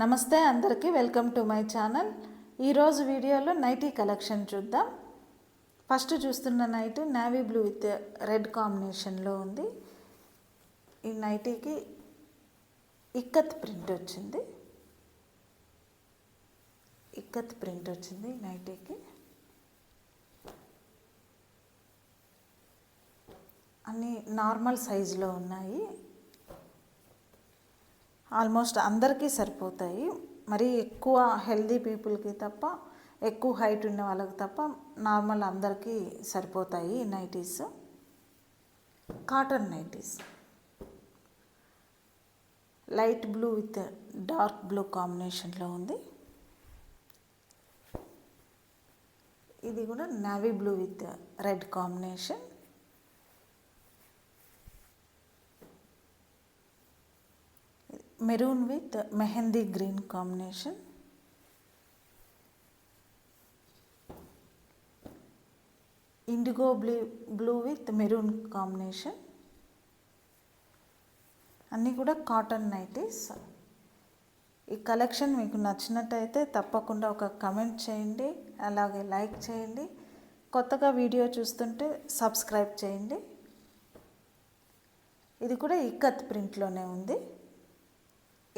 నమస్తే అందరికీ welcome to my channel. ఈరోజు వీడియోలో నైటీ కలెక్షన్ చూద్దాం. ఫస్ట్ చూస్తున్న nightie navy blue with red కాంబినేషన్లో ఉంది. ఈ నైటీకి ఇక్కత్ ప్రింట్ వచ్చింది. నైటీకి అన్నీ నార్మల్ సైజులో ఉన్నాయి. ఆల్మోస్ట్ అందరికీ సరిపోతాయి. మరి ఎక్కువ హెల్దీ పీపుల్కి తప్ప, ఎక్కువ హైట్ ఉన్న వాళ్ళకి తప్ప నార్మల్ అందరికీ సరిపోతాయి ఈ nighties. Cotton nighties light blue with dark blue కాంబినేషన్లో ఉంది. ఇది కూడా navy blue with red combination. Maroon with mehndi green combination. IndiGo blue with maroon combination. అన్నీ కూడా కాటన్ నైటీస్. ఈ కలెక్షన్ మీకు నచ్చినట్టయితే తప్పకుండా ఒక కమెంట్ చేయండి, అలాగే లైక్ చేయండి. కొత్తగా వీడియో చూస్తుంటే సబ్స్క్రైబ్ చేయండి. ఇది కూడా ఇక్కత్ ప్రింట్లోనే ఉంది.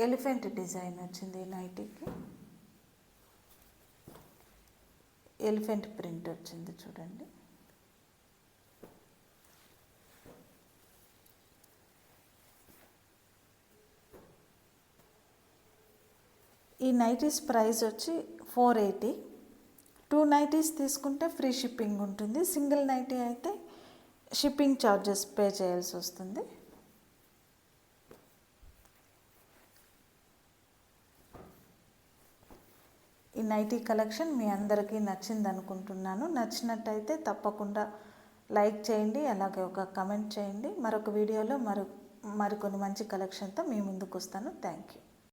ఎలిఫెంట్ డిజైన్ వచ్చింది ఈ నైటీకి. ఎలిఫెంట్ ప్రింట్ వచ్చింది చూడండి. ఈ నైటీస్ ప్రైస్ వచ్చి 480. 2 నైటీస్ తీసుకుంటే ఫ్రీ షిప్పింగ్ ఉంటుంది. సింగిల్ నైటీ అయితే షిప్పింగ్ ఛార్జెస్ పే చేయాల్సి వస్తుంది. ఈ నైటీ కలెక్షన్ మీ అందరికీ నచ్చింది అనుకుంటున్నాను. నచ్చినట్టయితే తప్పకుండా లైక్ చేయండి, అలాగే ఒక కమెంట్ చేయండి. మరొక వీడియోలో మరికొన్ని మంచి కలెక్షన్తో మీ ముందుకు వస్తాను. Thank you.